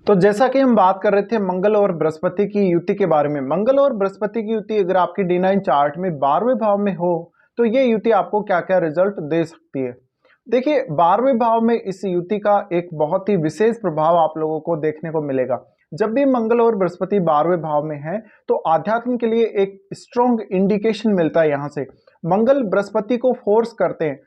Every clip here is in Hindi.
तो जैसा कि हम बात कर रहे थे मंगल और बृहस्पति की युति के बारे में। मंगल और बृहस्पति की युति अगर आपकी D9 चार्ट में 12वें भाव में हो तो ये युति आपको क्या-क्या रिजल्ट दे सकती है। देखिए 12वें भाव में इस युति का एक बहुत ही विशेष प्रभाव आप लोगों को देखने को मिलेगा। जब भी मंगल और बृहस्पति 12वें भाव में है तो आध्यात्म के लिए एक स्ट्रॉन्ग इंडिकेशन मिलता है। यहाँ से मंगल बृहस्पति को फोर्स करते हैं,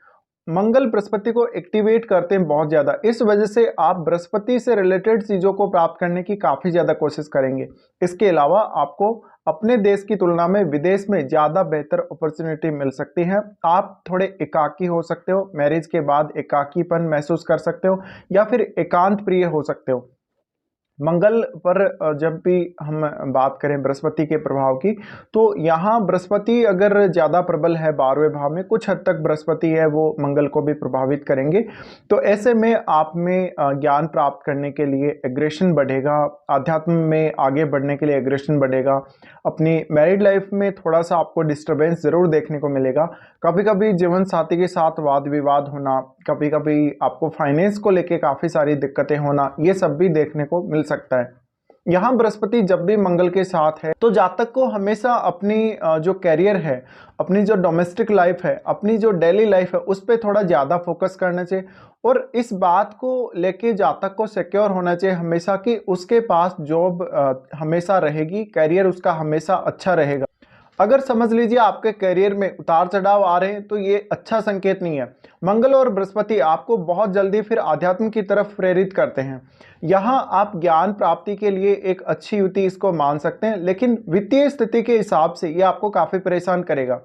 मंगल बृहस्पति को एक्टिवेट करते हैं बहुत ज़्यादा। इस वजह से आप बृहस्पति से रिलेटेड चीज़ों को प्राप्त करने की काफ़ी ज़्यादा कोशिश करेंगे। इसके अलावा आपको अपने देश की तुलना में विदेश में ज़्यादा बेहतर अपॉर्चुनिटी मिल सकती है। आप थोड़े एकाकी हो सकते हो, मैरिज के बाद एकाकीपन महसूस कर सकते हो या फिर एकांत प्रिय हो सकते हो। मंगल पर जब भी हम बात करें बृहस्पति के प्रभाव की, तो यहाँ बृहस्पति अगर ज़्यादा प्रबल है 12वें भाव में, कुछ हद तक बृहस्पति है वो मंगल को भी प्रभावित करेंगे। तो ऐसे में आप में ज्ञान प्राप्त करने के लिए एग्रेशन बढ़ेगा, आध्यात्म में आगे बढ़ने के लिए एग्रेशन बढ़ेगा। अपनी मैरिड लाइफ में थोड़ा सा आपको डिस्टर्बेंस ज़रूर देखने को मिलेगा। कभी कभी जीवन साथी के साथ वाद विवाद होना, कभी कभी आपको फाइनेंस को लेके काफ़ी सारी दिक्कतें होना, ये सब भी देखने को मिल सकता है। यहाँ बृहस्पति जब भी मंगल के साथ है तो जातक को हमेशा अपनी जो कैरियर है, अपनी जो डोमेस्टिक लाइफ है, अपनी जो डेली लाइफ है, उस पर थोड़ा ज़्यादा फोकस करना चाहिए और इस बात को लेके जातक को सिक्योर होना चाहिए हमेशा कि उसके पास जॉब हमेशा रहेगी, कैरियर उसका हमेशा अच्छा रहेगा। अगर समझ लीजिए आपके करियर में उतार चढ़ाव आ रहे हैं तो ये अच्छा संकेत नहीं है। मंगल और बृहस्पति आपको बहुत जल्दी फिर आध्यात्म की तरफ प्रेरित करते हैं। यहाँ आप ज्ञान प्राप्ति के लिए एक अच्छी युति इसको मान सकते हैं, लेकिन वित्तीय स्थिति के हिसाब से ये आपको काफ़ी परेशान करेगा।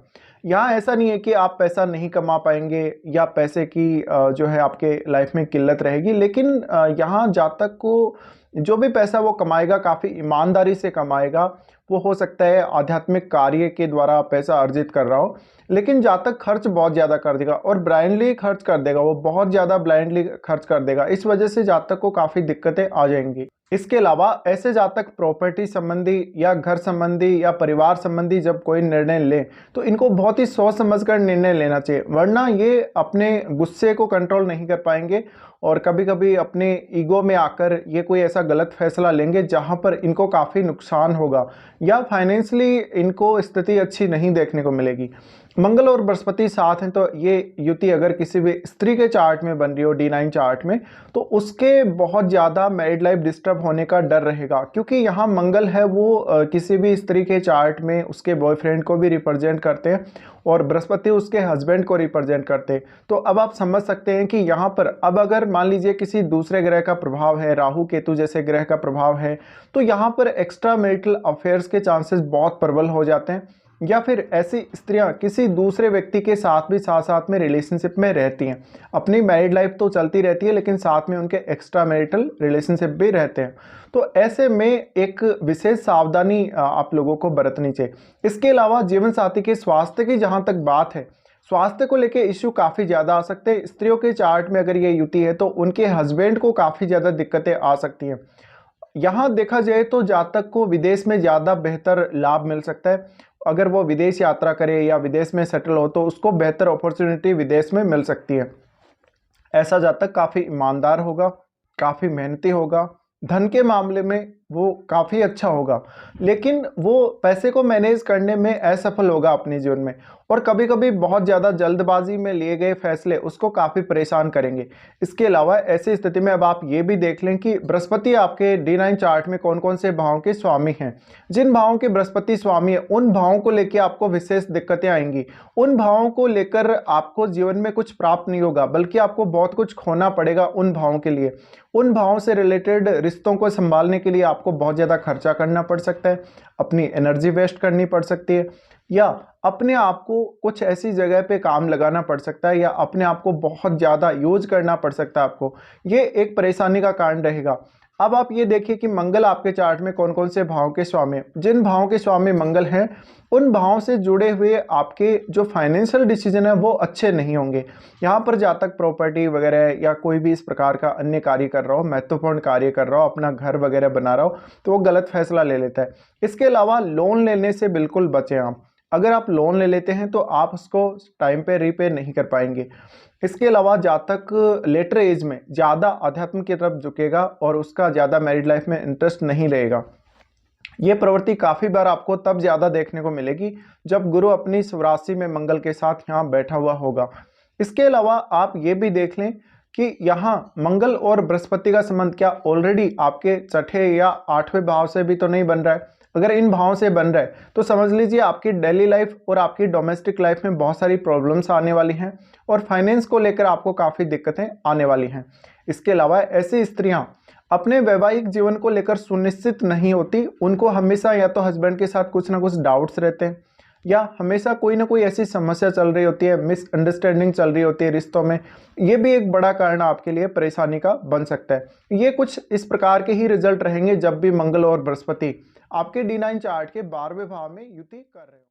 यहाँ ऐसा नहीं है कि आप पैसा नहीं कमा पाएंगे या पैसे की जो है आपके लाइफ में किल्लत रहेगी, लेकिन यहाँ जातक को जो भी पैसा वो कमाएगा काफ़ी ईमानदारी से कमाएगा। वो हो सकता है आध्यात्मिक कार्य के द्वारा पैसा अर्जित कर रहा हो, लेकिन जातक खर्च बहुत ज़्यादा कर देगा और ब्लाइंडली खर्च कर देगा, वो बहुत ज़्यादा ब्लाइंडली खर्च कर देगा। इस वजह से जातक को काफ़ी दिक्कतें आ जाएंगी। इसके अलावा ऐसे जातक प्रॉपर्टी संबंधी या घर संबंधी या परिवार संबंधी जब कोई निर्णय ले तो इनको बहुत ही सोच समझकर निर्णय लेना चाहिए, वरना ये अपने गुस्से को कंट्रोल नहीं कर पाएंगे और कभी कभी अपने ईगो में आकर ये कोई ऐसा गलत फैसला लेंगे जहां पर इनको काफ़ी नुकसान होगा या फाइनेंशियली इनको स्थिति अच्छी नहीं देखने को मिलेगी। मंगल और बृहस्पति साथ हैं तो ये युति अगर किसी भी स्त्री के चार्ट में बन रही हो D9 चार्ट में, तो उसके बहुत ज़्यादा मैरिड लाइफ डिस्टर्ब होने का डर रहेगा, क्योंकि यहाँ मंगल है वो किसी भी स्त्री के चार्ट में उसके बॉयफ्रेंड को भी रिप्रेजेंट करते हैं और बृहस्पति उसके हस्बैंड को रिप्रेजेंट करते हैं। तो अब आप समझ सकते हैं कि यहाँ पर अब अगर मान लीजिए किसी दूसरे ग्रह का प्रभाव है, राहु केतु जैसे ग्रह का प्रभाव है, तो यहाँ पर एक्स्ट्रा मैरिटल अफेयर्स के चांसेस बहुत प्रबल हो जाते हैं, या फिर ऐसी स्त्रियां किसी दूसरे व्यक्ति के साथ भी साथ साथ में रिलेशनशिप में रहती हैं। अपनी मैरिड लाइफ तो चलती रहती है लेकिन साथ में उनके एक्स्ट्रा मैरिटल रिलेशनशिप भी रहते हैं। तो ऐसे में एक विशेष सावधानी आप लोगों को बरतनी चाहिए। इसके अलावा जीवन साथी के स्वास्थ्य की जहां तक बात है, स्वास्थ्य को लेके इश्यू काफ़ी ज़्यादा आ सकते हैं। स्त्रियों के चार्ट में अगर ये युति है तो उनके हस्बैंड को काफ़ी ज़्यादा दिक्कतें आ सकती हैं। यहाँ देखा जाए तो जातक को विदेश में ज़्यादा बेहतर लाभ मिल सकता है। अगर वो विदेश यात्रा करे या विदेश में सेटल हो तो उसको बेहतर अपॉर्चुनिटी विदेश में मिल सकती है। ऐसा जातक काफ़ी ईमानदार होगा, काफ़ी मेहनती होगा, धन के मामले में वो काफ़ी अच्छा होगा, लेकिन वो पैसे को मैनेज करने में असफल होगा अपने जीवन में और कभी कभी बहुत ज़्यादा जल्दबाजी में लिए गए फैसले उसको काफ़ी परेशान करेंगे। इसके अलावा ऐसी स्थिति में अब आप ये भी देख लें कि बृहस्पति आपके D9 चार्ट में कौन कौन से भावों के स्वामी हैं। जिन भावों के बृहस्पति स्वामी है उन भावों को लेकर आपको विशेष दिक्कतें आएंगी। उन भावों को लेकर आपको जीवन में कुछ प्राप्त नहीं होगा, बल्कि आपको बहुत कुछ खोना पड़ेगा उन भावों के लिए। उन भावों से रिलेटेड रिश्तों को संभालने के लिए आपको बहुत ज़्यादा खर्चा करना पड़ सकता है, अपनी एनर्जी वेस्ट करनी पड़ सकती है, या अपने आप को कुछ ऐसी जगह पे काम लगाना पड़ सकता है, या अपने आप को बहुत ज़्यादा यूज करना पड़ सकता है आपको। ये एक परेशानी का कारण रहेगा। अब आप ये देखिए कि मंगल आपके चार्ट में कौन कौन से भावों के स्वामी, जिन भावों के स्वामी मंगल हैं उन भावों से जुड़े हुए आपके जो फाइनेंशियल डिसीजन है वो अच्छे नहीं होंगे। यहाँ पर जातक प्रॉपर्टी वगैरह या कोई भी इस प्रकार का अन्य कार्य कर रहा हो, महत्वपूर्ण कार्य कर रहा हो, अपना घर वगैरह बना रहा हो, तो वो गलत फैसला ले लेता है। इसके अलावा लोन लेने से बिल्कुल बचें आप। अगर आप लोन ले लेते हैं तो आप उसको टाइम पे रीपे नहीं कर पाएंगे। इसके अलावा जातक लेटर एज में ज़्यादा अध्यात्म की तरफ झुकेगा और उसका ज़्यादा मैरिड लाइफ में इंटरेस्ट नहीं रहेगा। ये प्रवृत्ति काफ़ी बार आपको तब ज़्यादा देखने को मिलेगी जब गुरु अपनी स्वराशि में मंगल के साथ यहाँ बैठा हुआ होगा। इसके अलावा आप ये भी देख लें कि यहाँ मंगल और बृहस्पति का संबंध क्या ऑलरेडी आपके छठे या आठवें भाव से भी तो नहीं बन रहा है। अगर इन भावों से बन रहा है तो समझ लीजिए आपकी डेली लाइफ और आपकी डोमेस्टिक लाइफ में बहुत सारी प्रॉब्लम्स आने वाली हैं और फाइनेंस को लेकर आपको काफ़ी दिक्कतें आने वाली हैं। इसके अलावा ऐसी स्त्रियां अपने वैवाहिक जीवन को लेकर सुनिश्चित नहीं होती, उनको हमेशा या तो हस्बैंड के साथ कुछ ना कुछ डाउट्स रहते हैं या हमेशा कोई ना कोई ऐसी समस्या चल रही होती है, मिसअंडरस्टैंडिंग चल रही होती है रिश्तों में। ये भी एक बड़ा कारण आपके लिए परेशानी का बन सकता है। ये कुछ इस प्रकार के ही रिजल्ट रहेंगे जब भी मंगल और बृहस्पति आपके D9 चार्ट के 12वें भाव में युति कर रहे हो।